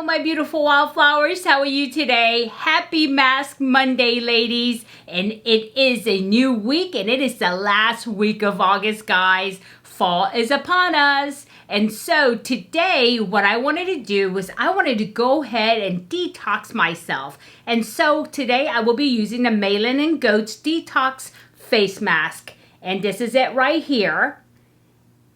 Hello, my beautiful wildflowers. How are you today? Happy Mask Monday, ladies. And it is a new week, and it is the last week of August, guys. Fall is upon us. And so today, what I wanted to do was I wanted to go ahead and detox myself. And so today, I will be using the Malin and Goats Detox Face Mask. And this is it right here.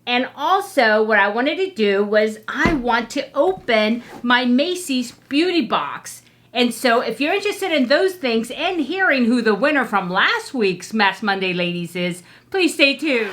And also, what I wanted to do was I want to open my Macy's beauty box. And so, if you're interested in those things and hearing who the winner from last week's Mask Monday ladies is, please stay tuned.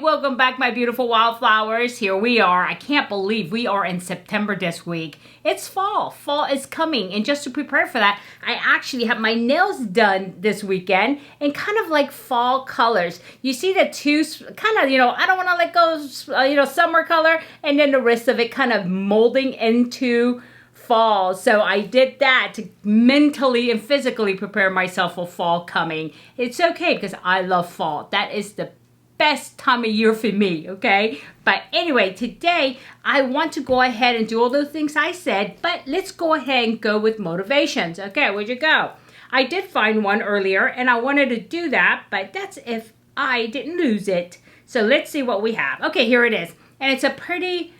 Welcome back, my beautiful wildflowers. Here we are. I can't believe we are in September this week. It's fall. Fall is coming. And just to prepare for that, I actually have my nails done this weekend in kind of like fall colors. You see the two kind of, I don't want to let go, summer color, and then the rest of it kind of molding into fall. So I did that to mentally and physically prepare myself for fall coming. It's okay because I love fall. That is the best time of year for me, okay? But anyway, today I want to go ahead and do all those things I said, but let's go ahead and go with motivations. Okay, where'd you go? I did find one earlier and I wanted to do that, but that's if I didn't lose it. So let's see what we have. Okay, here it is. And it's a pretty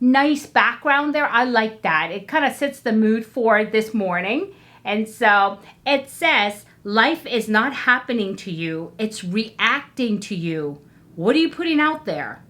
nice background there. I like that. It kind of sets the mood for this morning. And so it says, life is not happening to you, it's reacting to you. What are you putting out there?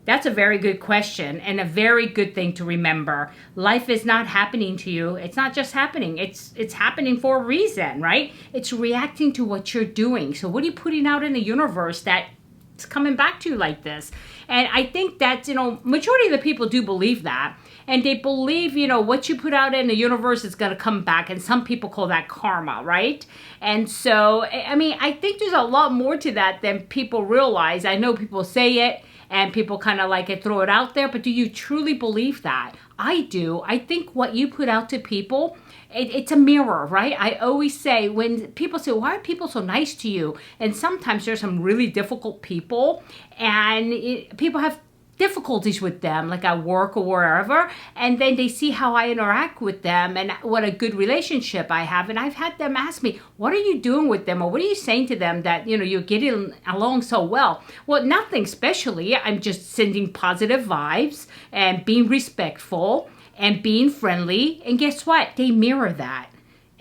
That's a very good question and a very good thing to remember. Life is not happening to you. It's not just happening. It's happening for a reason, right? It's reacting to what you're doing. So what are you putting out in the universe that it's coming back to you like this? And I think that, majority of the people do believe that. And they believe, what you put out in the universe is going to come back. And some people call that karma, right? And so, I think there's a lot more to that than people realize. I know people say it and people kind of like it, throw it out there. But do you truly believe that? I do. I think what you put out to people, it's a mirror, right? I always say when people say, why are people so nice to you? And sometimes there's some really difficult people and people have difficulties with them, like at work or wherever, and then they see how I interact with them and what a good relationship I have. And I've had them ask me, what are you doing with them? Or what are you saying to them that, you're getting along so well? Well, nothing especially. I'm just sending positive vibes and being respectful and being friendly. And guess what? They mirror that.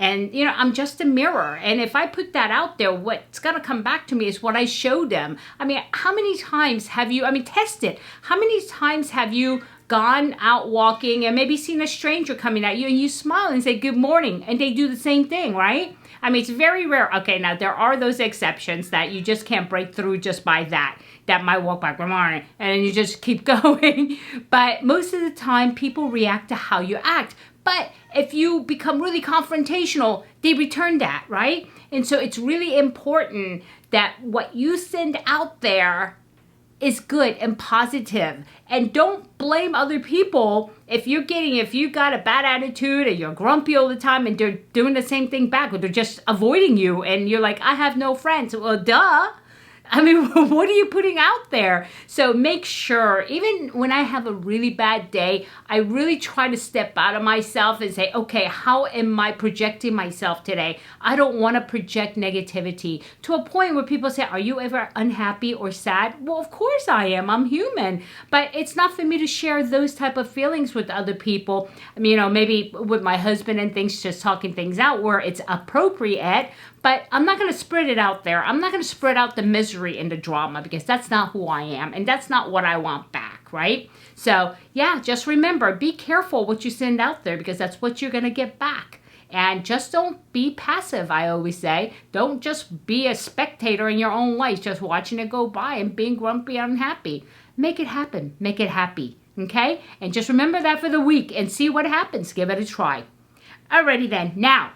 And, I'm just a mirror. And if I put that out there, what's going to come back to me is what I show them. How many times have you, test it. How many times have you gone out walking and maybe seen a stranger coming at you and you smile and say good morning and they do the same thing, right? It's very rare. Okay, now there are those exceptions that you just can't break through just by that might walk by, good morning, and you just keep going. But most of the time, people react to how you act. But if you become really confrontational, they return that, right? And so it's really important that what you send out there is good and positive. And don't blame other people if you got a bad attitude and you're grumpy all the time and they're doing the same thing back, or they're just avoiding you and you're like, I have no friends. Well, duh. What are you putting out there? So make sure, even when I have a really bad day, I really try to step out of myself and say, okay, how am I projecting myself today? I don't want to project negativity to a point where people say, are you ever unhappy or sad? Well, of course I am. I'm human. But it's not for me to share those type of feelings with other people. Maybe with my husband and things, just talking things out where it's appropriate. But I'm not going to spread it out there. I'm not going to spread out the misery and the drama because that's not who I am. And that's not what I want back, right? So, yeah, just remember, be careful what you send out there because that's what you're going to get back. And just don't be passive, I always say. Don't just be a spectator in your own life, just watching it go by and being grumpy and unhappy. Make it happen. Make it happy, okay? And just remember that for the week and see what happens. Give it a try. Alrighty then. Now,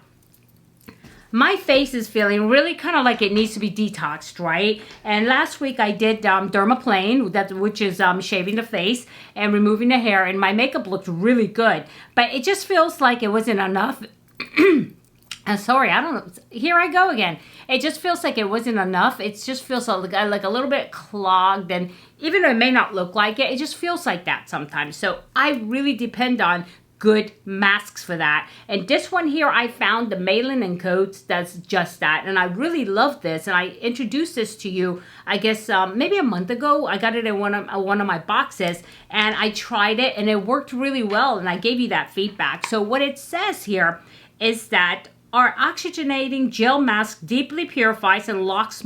my face is feeling really kind of like it needs to be detoxed, right? And last week I did dermaplane, which is shaving the face and removing the hair, and my makeup looked really good. But it just feels like it wasn't enough. I'm sorry, I don't know. Here I go again. It just feels like it wasn't enough. It just feels like a little bit clogged. And even though it may not look like it, it just feels like that sometimes. So I really depend on good masks for that. And this one here, I found the Malin & Coats does just that. And I really love this. And I introduced this to you, I guess, maybe a month ago. I got it in one of my boxes. And I tried it. And it worked really well. And I gave you that feedback. So what it says here is that our oxygenating gel mask deeply purifies and locks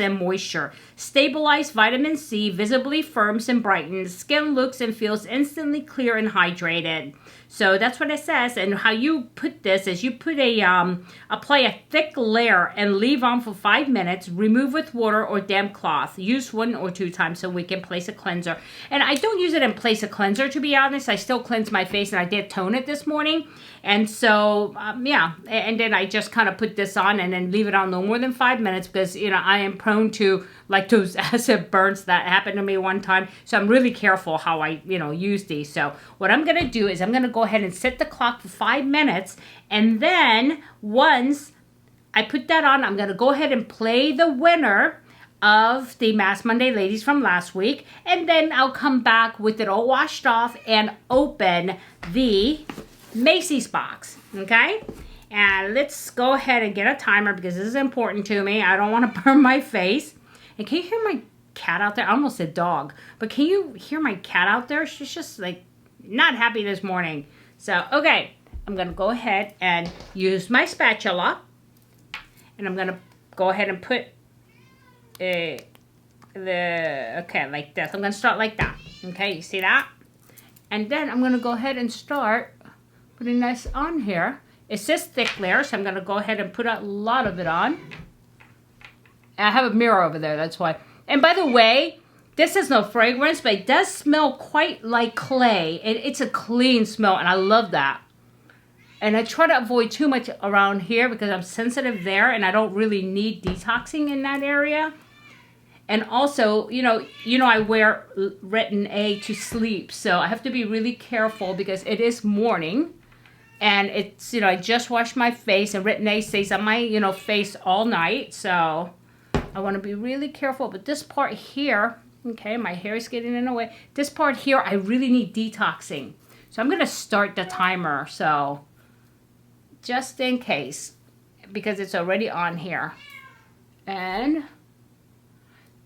in moisture. Stabilized vitamin C visibly firms and brightens. Skin looks and feels instantly clear and hydrated. So that's what it says. And how you put this is you put apply a thick layer and leave on for 5 minutes. Remove with water or damp cloth. Use 1 or 2 times so we can place a cleanser. And I don't use it in place a cleanser, to be honest. I still cleanse my face, and I did tone it this morning. And so, yeah, and then I just kind of put this on and then leave it on no more than 5 minutes because, you know, I am prone to like those acid burns that happened to me one time. So I'm really careful how I, you know, use these. So what I'm going to do is I'm going to go ahead and set the clock for 5 minutes. And then once I put that on, I'm going to go ahead and play the winner of the Mask Monday Ladies from last week. And then I'll come back with it all washed off and open the Macy's box, okay? And let's go ahead and get a timer because this is important to me. I don't want to burn my face. And can you hear my cat out there? I almost said dog, but can you hear my cat out there? She's just like not happy this morning. So, okay, I'm going to go ahead and use my spatula. And I'm going to go ahead and put okay, like this. I'm going to start like that. Okay, you see that? And then I'm going to go ahead and start putting this on here. It says thick layer, so I'm going to go ahead and put a lot of it on. I have a mirror over there, that's why. And by the way, this has no fragrance, but it does smell quite like clay. And it's a clean smell, and I love that. And I try to avoid too much around here because I'm sensitive there, and I don't really need detoxing in that area. And also, you know, I wear Retin A to sleep, so I have to be really careful because it is morning. And it's, you know, I just washed my face, and Retin A stays on my, you know, face all night. So I want to be really careful. But this part here, okay, my hair is getting in the way. This part here, I really need detoxing. So I'm going to start the timer. So just in case, because it's already on here. And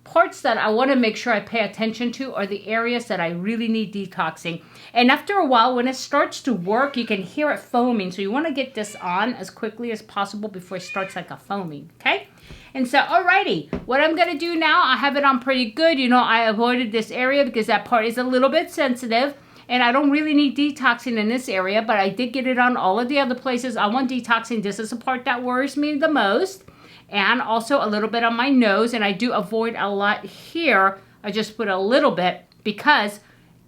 parts that I want to make sure I pay attention to are the areas that I really need detoxing. And after a while, when it starts to work, you can hear it foaming. So you want to get this on as quickly as possible before it starts like a foaming, okay? And so, alrighty, what I'm going to do now, I have it on pretty good. You know, I avoided this area because that part is a little bit sensitive. And I don't really need detoxing in this area, but I did get it on all of the other places. I want detoxing. This is the part that worries me the most. And also a little bit on my nose, and I do avoid a lot here. I just put a little bit because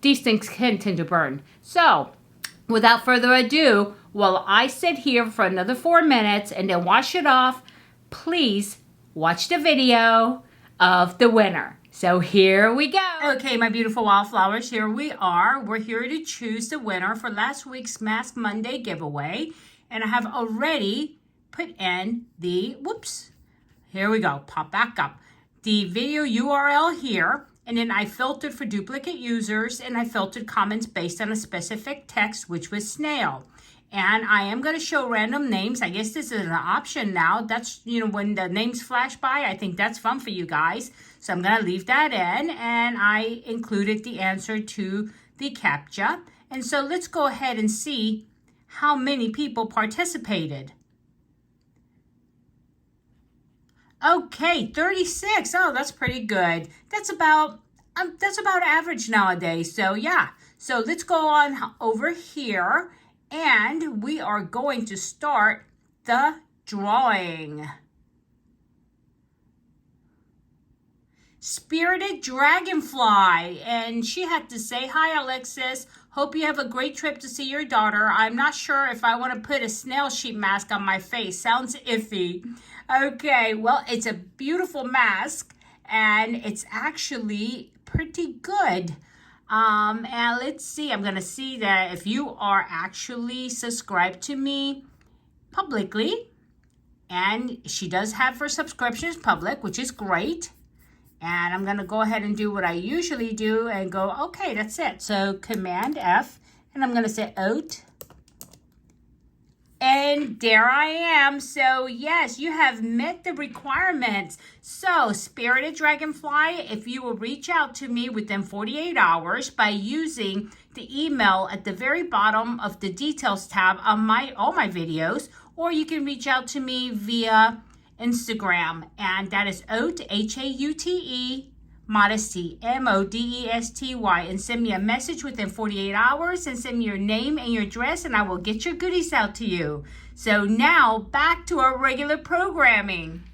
these things can tend to burn. So, without further ado, while I sit here for another 4 minutes and then wash it off, please watch the video of the winner. So here we go. Okay, my beautiful wildflowers, here we are. We're here to choose the winner for last week's Mask Monday giveaway. And I have already put in the, whoops, here we go, pop back up. The video URL here, and then I filtered for duplicate users, and I filtered comments based on a specific text, which was snail. And I am going to show random names. I guess this is an option now. That's, you know, when the names flash by, I think that's fun for you guys. So I'm going to leave that in, and I included the answer to the CAPTCHA. And so let's go ahead and see how many people participated. Okay, 36. Oh, that's pretty good. That's about average nowadays. So yeah. So let's go on over here, and we are going to start the drawing. Spirited Dragonfly, and she had to say, "Hi Alexis, Hope you have a great trip to see your daughter. I'm not sure if I want to put a snail sheet mask on my face. Sounds iffy. Okay, well, it's a beautiful mask, and it's actually pretty good. And let's see, I'm going to see that if you are actually subscribed to me publicly, and she does have her subscriptions public, which is great. And I'm going to go ahead and do what I usually do and go, okay, that's it. So Command F, and I'm going to say Haute. And there I am. So yes, you have met the requirements. So Spirited Dragonfly, if you will reach out to me within 48 hours by using the email at the very bottom of the details tab on all my videos, or you can reach out to me via Instagram, and that is Haute, Haute, Modesty, Modesty, and send me a message within 48 hours and send me your name and your address, and I will get your goodies out to you. So now back to our regular programming.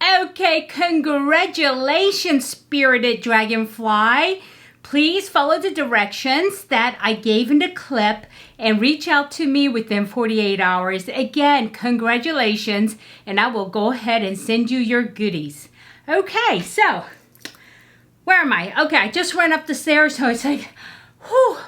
Okay, congratulations, Spirited Dragonfly. Please follow the directions that I gave in the clip and reach out to me within 48 hours. Again, congratulations, and I will go ahead and send you your goodies. Okay, so where am I? Okay, I just ran up the stairs, so it's like, whew,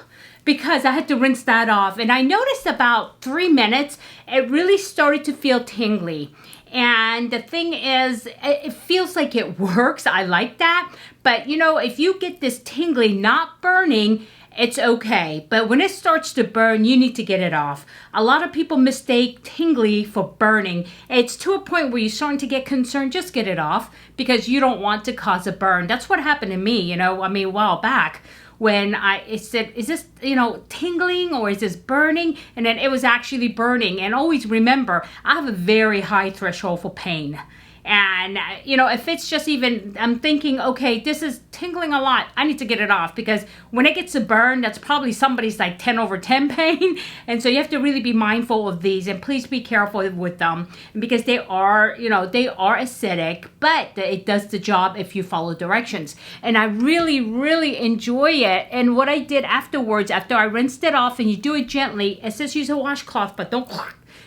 because I had to rinse that off. And I noticed about 3 minutes, it really started to feel tingly. And the thing is, it feels like it works. I like that. But, you know, if you get this tingly, not burning, it's okay. But when it starts to burn, you need to get it off. A lot of people mistake tingly for burning. It's to a point where you're starting to get concerned. Just get it off because you don't want to cause a burn. That's what happened to me, you know, I mean, a while back. When I said, is this, you know, tingling or is this burning? And then it was actually burning. And always remember, I have a very high threshold for pain. And, you know, if it's just even, I'm thinking, okay, this is tingling a lot. I need to get it off because when it gets to burn, that's probably somebody's like 10 over 10 pain. And so you have to really be mindful of these and please be careful with them because they are, you know, they are acidic, but it does the job if you follow directions. And I really, really enjoy it. And what I did afterwards, after I rinsed it off, and you do it gently, it says use a washcloth, but don't,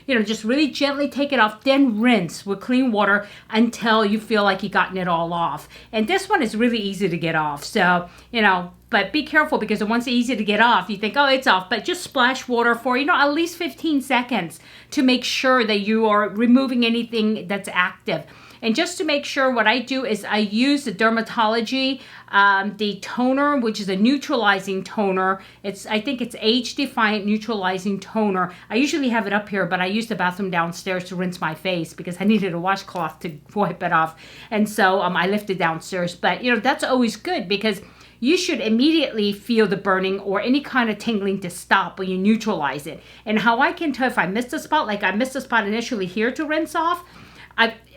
you know, just really gently take it off, then rinse with clean water until you feel like you've gotten it all off. And this one is really easy to get off. So, you know, but be careful because once it's easy to get off, you think, oh, it's off. But just splash water for, you know, at least 15 seconds to make sure that you are removing anything that's active. And just to make sure, what I do is I use the Dermatology, the toner, which is a neutralizing toner. I think it's age-defiant neutralizing toner. I usually have it up here, but I use the bathroom downstairs to rinse my face because I needed a washcloth to wipe it off. And so I left it downstairs. But, you know, that's always good because you should immediately feel the burning or any kind of tingling to stop when you neutralize it. And how I can tell if I missed a spot, like I missed a spot initially here to rinse off,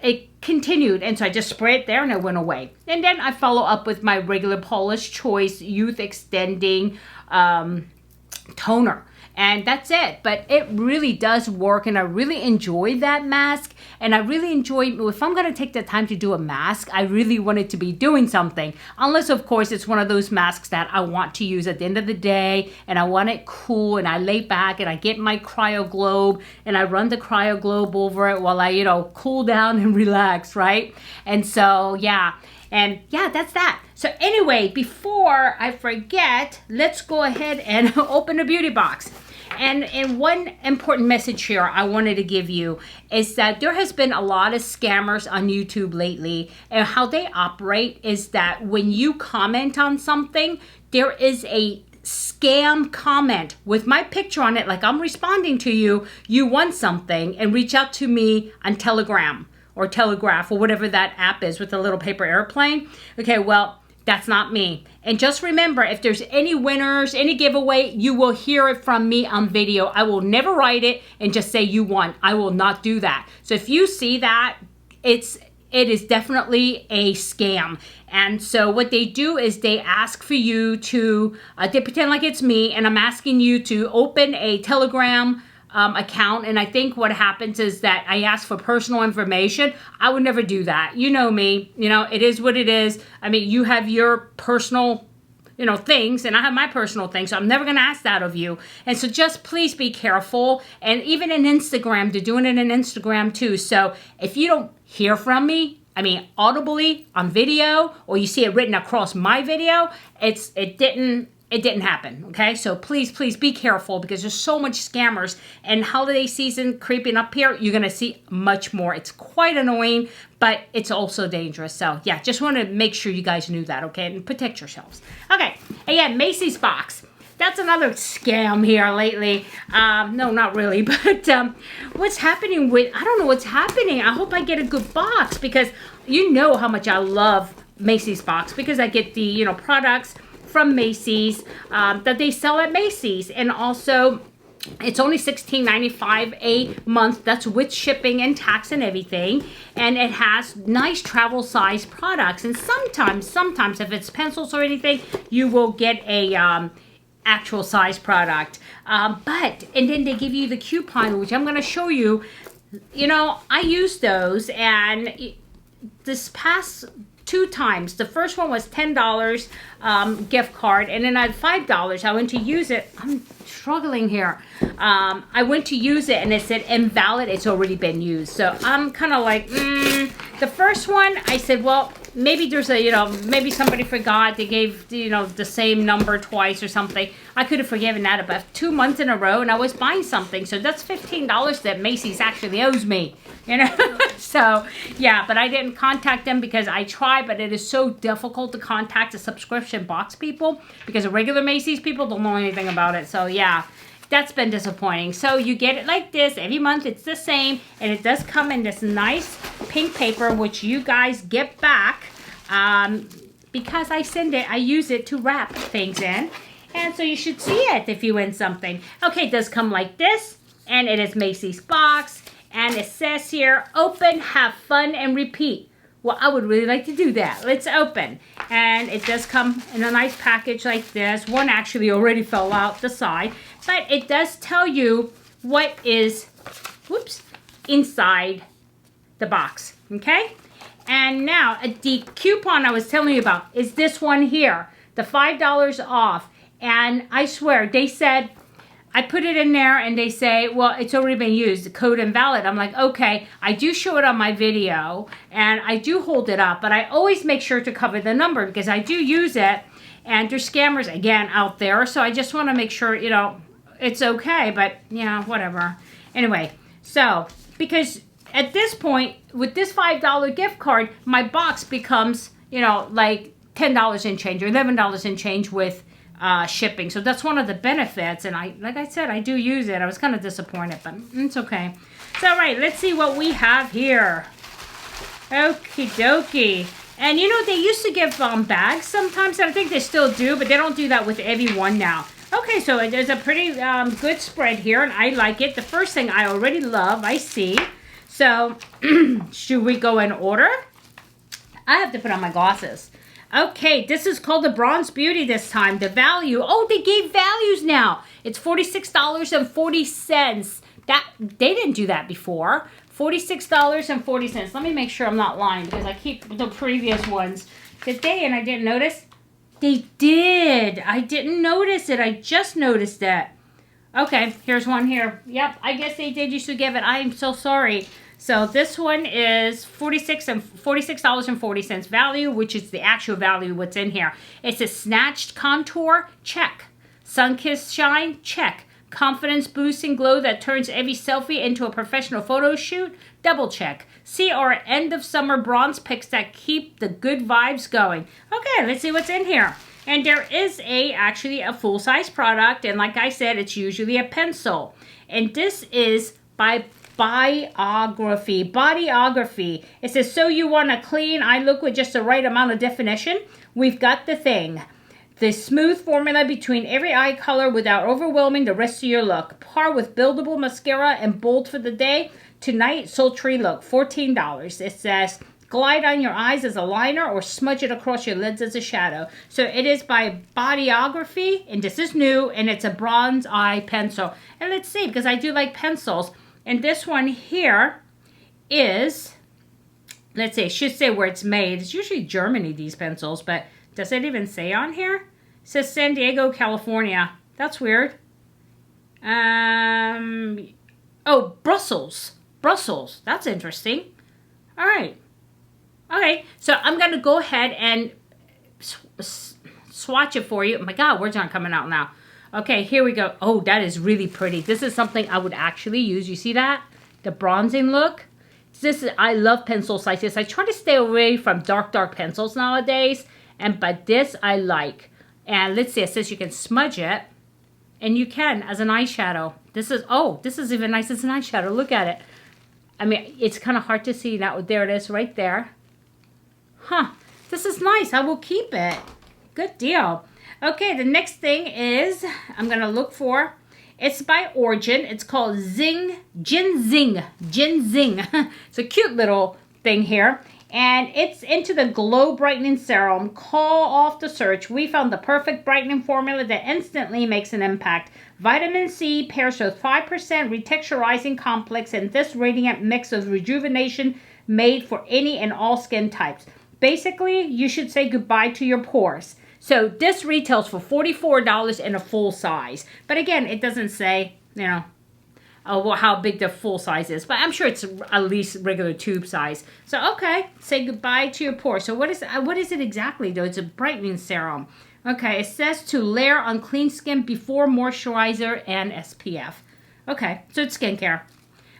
it continued, and so I just spray it there and it went away. And then I follow up with my regular Paula's Choice Youth Extending toner. And that's it. But it really does work, and I really enjoy that mask. And I really enjoy, if I'm going to take the time to do a mask, I really want it to be doing something. Unless, of course, it's one of those masks that I want to use at the end of the day, and I want it cool, and I lay back, and I get my cryo globe, and I run the cryo globe over it while I, you know, cool down and relax, right? And so, yeah. And yeah, that's that. So anyway, before I forget, let's go ahead and open the beauty box. And one important message here I wanted to give you is that there has been a lot of scammers on YouTube lately, and how they operate is that when you comment on something, there is a scam comment with my picture on it, like I'm responding to you, you want something, and reach out to me on Telegram or Telegraph or whatever that app is with the little paper airplane. Okay, well, that's not me. And just remember, if there's any winners, any giveaway, you will hear it from me on video. I will never write it and just say you won. I will not do that. So if you see that, it is definitely a scam. And so what they do is they ask for you to, they pretend like it's me, and I'm asking you to open a Telegram account. And I think what happens is that I ask for personal information. I would never do that. You know me, you know, it is what it is. I mean, you have your personal things, and I have my personal things, so I'm never going to ask that of you. And so just please be careful. And even in Instagram, they're doing it in Instagram too. So if you don't hear from me, I mean, audibly on video, or you see it written across my video, it didn't happen, okay? So please be careful, because there's so much scammers, and holiday season creeping up here, you're gonna see much more. It's quite annoying, but it's also dangerous. So yeah, just want to make sure you guys knew that, okay? And protect yourselves. Okay, again, Macy's box. That's another scam here lately. No, not really, but what's happening with, I don't know what's happening. I hope I get a good box, because you know how much I love Macy's box, because I get the, products from Macy's that they sell at Macy's. And also, it's only $16.95 a month. That's with shipping and tax and everything. And it has nice travel size products. And sometimes if it's pencils or anything, you will get a actual size product. And then they give you the coupon, which I'm going to show you. I use those, and this past 2 times, the first one was $10 gift card, and then I had $5. I went to use it. I'm struggling here. I went to use it, and it said invalid. It's already been used. So I'm kind of like, the first one, I said, well, maybe there's a, maybe somebody forgot. They gave, the same number twice or something. I could have forgiven that about 2 months in a row, and I was buying something. So that's $15 that Macy's actually owes me, So, yeah, but I didn't contact them because I tried, but it is so difficult to contact the subscription box people, because the regular Macy's people don't know anything about it. So, yeah. That's been disappointing. So you get it like this every month. It's the same, and it does come in this nice pink paper, which you guys get back because I use it to wrap things in. And so you should see it if you win something. Okay, it does come like this, and it is Macy's box, and it says here, open, have fun, and repeat. Well, I would really like to do that. Let's open. And it does come in a nice package like this. One actually already fell out the side. But it does tell you what is, inside the box. Okay? And now, the coupon I was telling you about is this one here. The $5 off. And I swear, they said, I put it in there, and they say, well, it's already been used, the code invalid. I'm like, okay, I do show it on my video, and I do hold it up, but I always make sure to cover the number, because I do use it, and there's scammers, again, out there, so I just want to make sure, it's okay, but, whatever. Anyway, so, because at this point, with this $5 gift card, my box becomes, like $10 in change, or $11 in change with shipping. So that's one of the benefits, and like I said, I do use it. I was kind of disappointed, but it's okay. So all right, let's see what we have here. Okie dokie. And they used to give bags sometimes, and I think they still do, but they don't do that with everyone now. Okay, so there's a pretty good spread here, and I like it. The first thing I already love, I see. So should we go in order? I have to put on my glasses. Okay, this is called the Bronze Beauty this time. The value, they gave values now. It's $46.40. They didn't do that before. $46.40. Let me make sure I'm not lying, because I keep the previous ones. Did they, and I didn't notice? They did. I didn't notice it. I just noticed it. Okay, here's one here. Yep, I guess they did used to give it. I am so sorry. So this one is $46.40 value, which is the actual value what's in here. It's a snatched contour, check. Sun-kissed shine, check. Confidence boosting glow that turns every selfie into a professional photo shoot, double check. See our end of summer bronze picks that keep the good vibes going. Okay, let's see what's in here. And there is actually a full-size product, and like I said, it's usually a pencil. And this is by Bodyography. It says, so you want a clean eye look with just the right amount of definition? We've got the thing. The smooth formula between every eye color without overwhelming the rest of your look. Par with buildable mascara and bold for the day. Tonight, sultry look, $14. It says, glide on your eyes as a liner or smudge it across your lids as a shadow. So it is by Bodyography, and this is new, and it's a bronze eye pencil. And let's see, because I do like pencils. And this one here is, let's see, it should say where it's made. It's usually Germany, these pencils, but does it even say on here? says San Diego, California. That's weird. Oh, Brussels. Brussels. That's interesting. All right. Okay, so I'm going to go ahead and swatch it for you. Oh my God, words aren't coming out now. Okay, here we go. Oh, that is really pretty. This is something I would actually use. You see that? The bronzing look. I love pencils like this. I try to stay away from dark pencils nowadays. But this I like. And let's see, it says you can smudge it. And you can as an eyeshadow. This is even nice as an eyeshadow. Look at it. I mean, it's kind of hard to see now. There it is right there. Huh. This is nice. I will keep it. Good deal. Okay, the next thing is I'm going to look for. It's by Origin. It's called Ginseng. It's a cute little thing here. And it's into the Glow Brightening Serum. Call off the search. We found the perfect brightening formula that instantly makes an impact. Vitamin C pairs with 5% retexturizing complex and this radiant mix of rejuvenation made for any and all skin types. Basically, you should say goodbye to your pores. So this retails for $44 in a full size. But again, it doesn't say, you know, how big the full size is. But I'm sure it's at least regular tube size. So, okay, say goodbye to your pores. So what is it exactly, though? It's a brightening serum. Okay, it says to layer on clean skin before moisturizer and SPF. Okay, so it's skincare.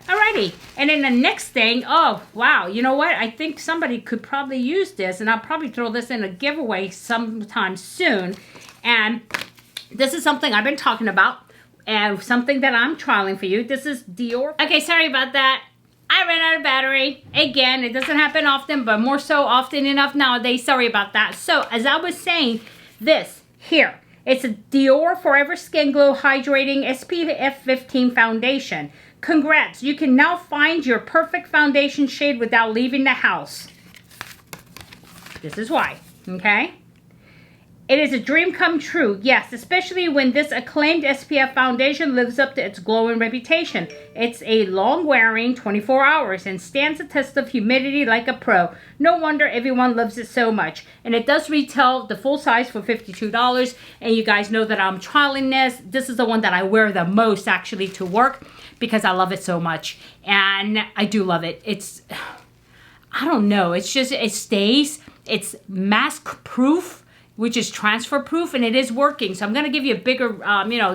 Alrighty, and then the next thing, oh, wow, you know what? I think somebody could probably use this, and I'll probably throw this in a giveaway sometime soon. And this is something I've been talking about, and something that I'm trialing for you. This is Dior. Okay, sorry about that. I ran out of battery. Again, it doesn't happen often, but more so often enough nowadays. Sorry about that. So, as I was saying, this here, it's a Dior Forever Skin Glow Hydrating SPF 15 Foundation. Congrats, you can now find your perfect foundation shade without leaving the house. This is why, okay? It is a dream come true, yes, especially when this acclaimed SPF foundation lives up to its glowing reputation. It's a long-wearing 24 hours and stands the test of humidity like a pro. No wonder everyone loves it so much. And it does retail the full size for $52. And you guys know that I'm trialing this. This is the one that I wear the most actually to work because I love it so much. And I do love it. It's, I don't know, it's just, it stays. It's mask proof, which is transfer proof, and it is working. So I'm going to give you a bigger,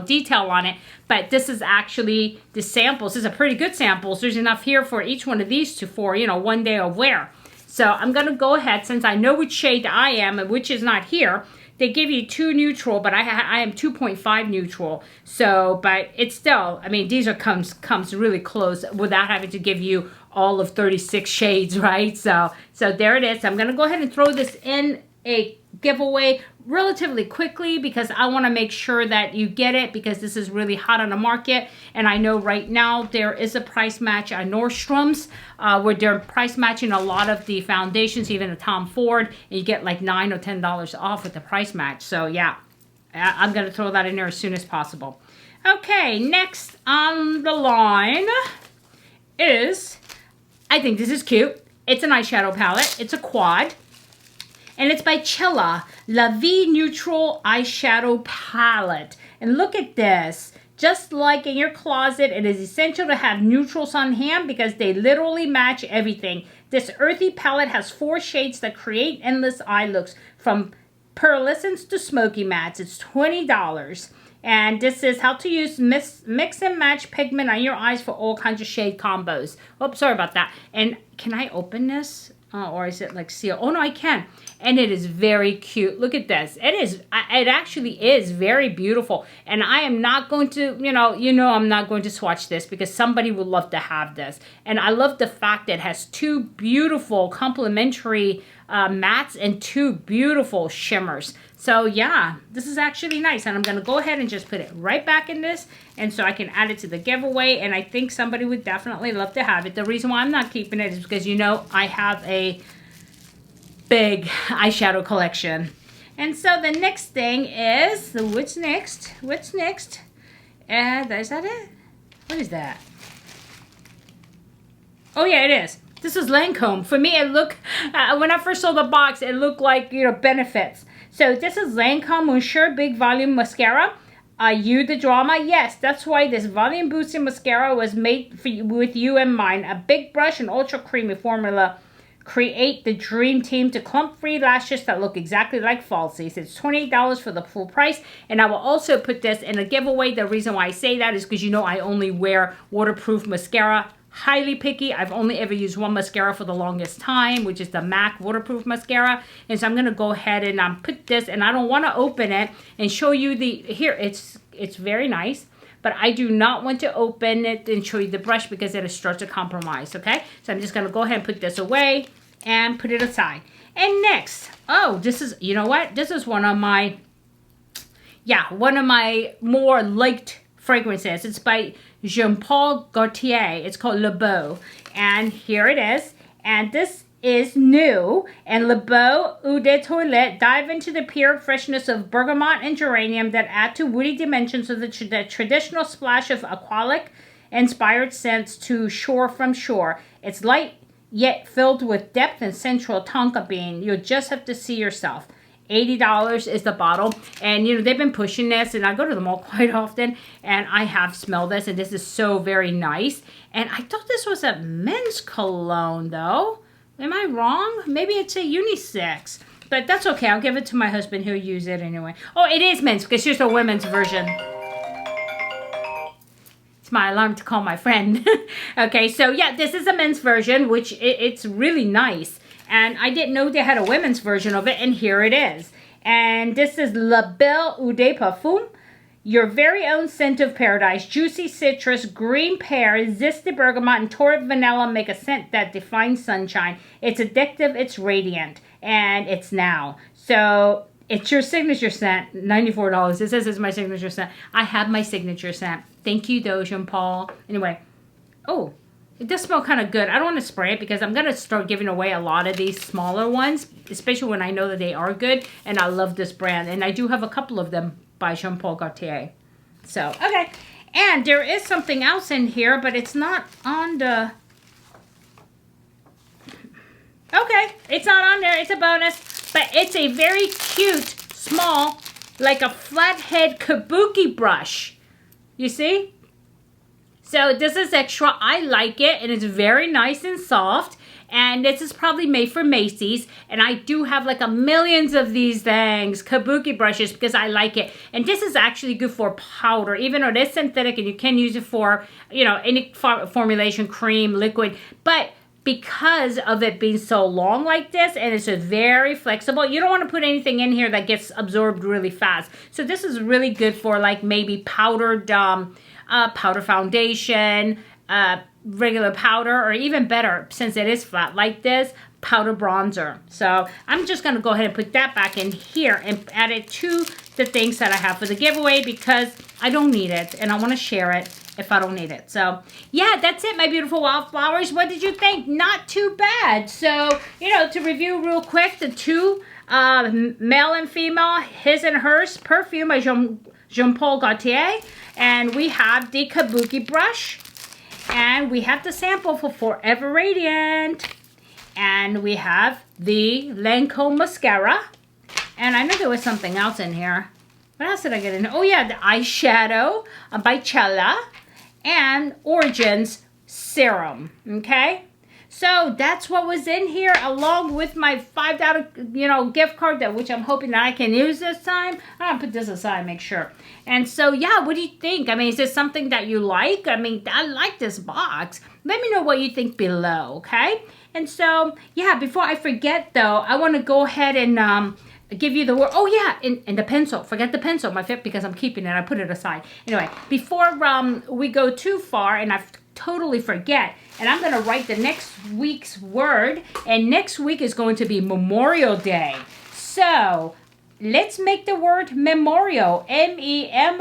detail on it. But this is actually the samples. This is a pretty good samples. There's enough here for each one of these for, 1 day of wear. So I'm going to go ahead, since I know which shade I am and which is not here. They give you 2 neutral, but I am 2.5 neutral. So, but it's still, I mean, these are comes really close without having to give you all of 36 shades, right? So there it is. I'm going to go ahead and throw this in a giveaway relatively quickly because I want to make sure that you get it because this is really hot on the market. And I know right now there is a price match at Nordstrom's where they're price matching a lot of the foundations, even a Tom Ford, and you get like $9 or $10 off with the price match. So yeah, I'm going to throw that in there as soon as possible. Okay, next on the line is, I think this is cute. It's an eyeshadow palette. It's a quad. And it's by Chilla, La Vie Neutral Eyeshadow Palette. And look at this. Just like in your closet, it is essential to have neutrals on hand because they literally match everything. This earthy palette has 4 shades that create endless eye looks, from pearlescence to smoky mattes. It's $20. And this is how to use mix and match pigment on your eyes for all kinds of shade combos. Oops, sorry about that. And can I open this? Or is it like sealed? Oh no, I can. And it is very cute. Look at this. It actually is very beautiful. And I am not going to, I'm not going to swatch this because somebody would love to have this. And I love the fact that it has 2 beautiful complementary mattes and 2 beautiful shimmers. So yeah, this is actually nice. And I'm going to go ahead and just put it right back in this. And so I can add it to the giveaway. And I think somebody would definitely love to have it. The reason why I'm not keeping it is because, I have a big eyeshadow collection. And so the next thing is, what's next? Is that it? What is that? Oh yeah, it is. This is Lancome. For me, it looked, when I first saw the box, it looked like, Benefits. So this is Lancome Monsieur Big Volume Mascara. Are you the drama? Yes, that's why this volume boosting mascara was made for you, with you in mind. A big brush and ultra creamy formula create the dream team to clump-free lashes that look exactly like falsies. It's $28 for the full price, and I will also put this in a giveaway. The reason why I say that is because you know I only wear waterproof mascara. Highly picky. I've only ever used one mascara for the longest time, which is the MAC waterproof mascara. And so I'm going to go ahead and put this, and I don't want to open it and show you the, here, it's very nice, but I do not want to open it and show you the brush because it starts to compromise, okay? So I'm just going to go ahead and put this away and put it aside. And next, oh, this is, you know what? This is one of my more liked fragrances. It's by Jean-Paul Gaultier. It's called Le Beau. And here it is. And this is new. And Le Beau Eau de Toilette dive into the pure freshness of bergamot and geranium that add to woody dimensions of the traditional splash of aqualic inspired scents to Shore from Shore. It's light yet filled with depth and sensual tonka bean. You'll just have to see yourself. $80 is the bottle, and you know they've been pushing this, and I go to the mall quite often, and I have smelled this, and this is so very nice. And I thought this was a men's cologne, though. Am I wrong? Maybe it's a unisex, but that's okay. I'll give it to my husband. He'll use it anyway. Oh, it is men's because here's the women's version. It's my alarm to call my friend. Okay, so yeah, this is a men's version, which it's really nice. And I didn't know they had a women's version of it, and here it is. And this is La Belle Eau de Parfum, your very own scent of paradise. Juicy citrus, green pear, zesty bergamot, and torrid vanilla make a scent that defines sunshine. It's addictive, it's radiant, and it's now. So it's your signature scent, $94. It says it's my signature scent. I have my signature scent. Thank you, though, Jean-Paul. Anyway, oh. It does smell kind of good. I don't want to spray it because I'm going to start giving away a lot of these smaller ones, especially when I know that they are good. And I love this brand. And I do have a couple of them by Jean-Paul Gaultier. So, okay. And there is something else in here, but it's not on the... Okay, it's not on there. It's a bonus. But it's a very cute, small, like a flathead kabuki brush. You see? So this is extra. I like it, and it's very nice and soft. And this is probably made for Macy's. And I do have like a millions of these things, kabuki brushes, because I like it. And this is actually good for powder, even though it is synthetic, and you can use it for, you know, any formulation, cream, liquid. But because of it being so long like this, and it's just very flexible, you don't want to put anything in here that gets absorbed really fast. So this is really good for like maybe powdered powder foundation, regular powder, or even better, since it is flat like this, powder bronzer. So I'm just going to go ahead and put that back in here and add it to the things that I have for the giveaway because I don't need it and I want to share it if I don't need it. So yeah, that's it, my beautiful wildflowers. What did you think? Not too bad. So, you know, to review real quick, the two male and female, his and hers perfume by Jean-Paul Gaultier. And we have the kabuki brush. And we have the sample for Forever Radiant. And we have the Lancome mascara. And I know there was something else in here. What else did I get in? Oh yeah, the eyeshadow by Cella. And Origins serum. Okay? So that's what was in here, along with my $5, you know, gift card, that which I'm hoping that I can use this time. I'm gonna put this aside, make sure. And so, yeah, what do you think? I mean, is this something that you like? I mean, I like this box. Let me know what you think below, okay? And so, yeah, before I forget, though, I want to go ahead and give you the word. Oh, yeah, and the pencil. Forget the pencil, my fit, because I'm keeping it. I put it aside. Anyway, before we go too far, and I totally forget, and I'm going to write the next week's word, and next week is going to be Memorial Day. So let's make the word memorial, M-E-M-O-R-I-A-L.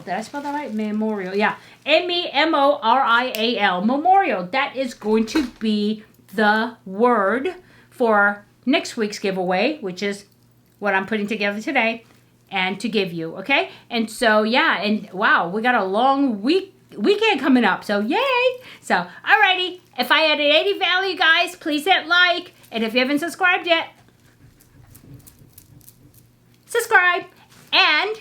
Did I spell that right? Memorial, yeah, M-E-M-O-R-I-A-L, memorial. That is going to be the word for next week's giveaway, which is what I'm putting together today and to give you, okay? And so, yeah, and wow, we got a long weekend coming up, so yay! So, alrighty, if I added any value, guys, please hit like, and if you haven't subscribed yet, subscribe, and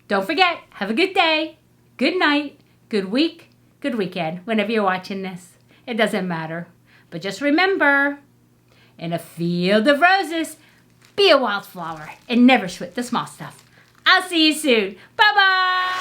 don't forget, have a good day, good night, good week, good weekend, whenever you're watching this. It doesn't matter. But just remember, in a field of roses, be a wildflower and never sweat the small stuff. I'll see you soon. Bye-bye.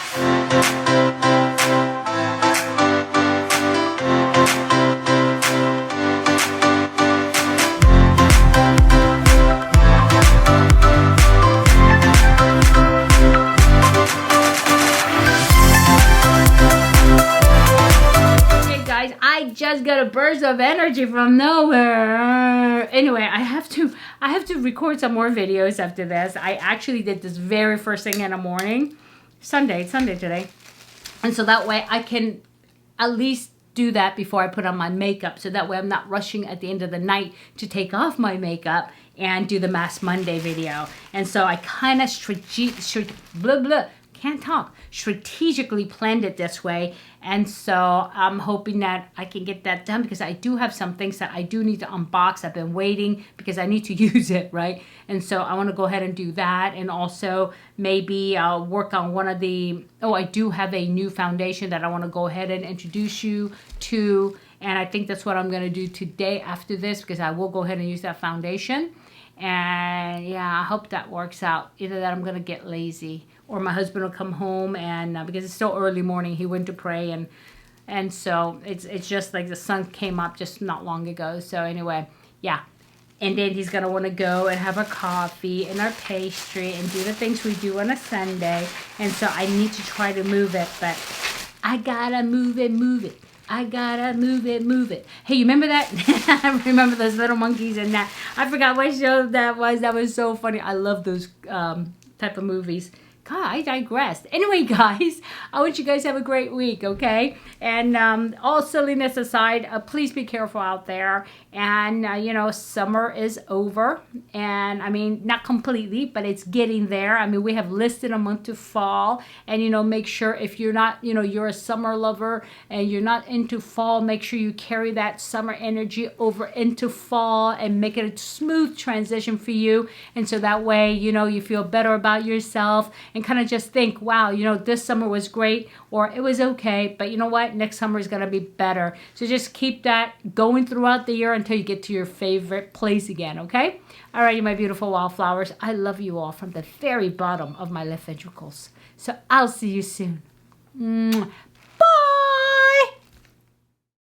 I just got a burst of energy from nowhere. Anyway, I have to record some more videos after this. I actually did this very first thing in the morning. It's Sunday today. And so that way I can at least do that before I put on my makeup. So that way I'm not rushing at the end of the night to take off my makeup and do the Mask Monday video. And so I kind of strategically planned it this way, and so I'm hoping that I can get that done because I do have some things that I do need to unbox. I've been waiting because I need to use it, right? And so I want to go ahead and do that, and also maybe work on one of the, I do have a new foundation that I want to go ahead and introduce you to, and I think that's what I'm going to do today after this, because I will go ahead and use that foundation. And yeah, I hope that works out. Either that, I'm going to get lazy, or my husband will come home, and because it's still early morning, he went to pray, and so it's just like the sun came up just not long ago. So anyway, yeah. And then he's going to want to go and have a coffee and our pastry and do the things we do on a Sunday. And so I need to try to move it, but I gotta move it. I gotta move it. Hey, you remember that? I remember those little monkeys and that. I forgot what show that was. That was so funny. I love those type of movies. God, I digressed. Anyway, guys, I want you guys to have a great week, okay? And all silliness aside, please be careful out there. And, you know, summer is over. And, I mean, not completely, but it's getting there. I mean, we have listed a month to fall. And, you know, make sure if you're not, you know, you're a summer lover and you're not into fall, make sure you carry that summer energy over into fall and make it a smooth transition for you. And so that way, you know, you feel better about yourself and kind of just think, wow, you know, this summer was great, or it was okay, but you know what? Next summer is going to be better. So just keep that going throughout the year until you get to your favorite place again, okay? All right, my beautiful wildflowers. I love you all from the very bottom of my left ventricles. So I'll see you soon.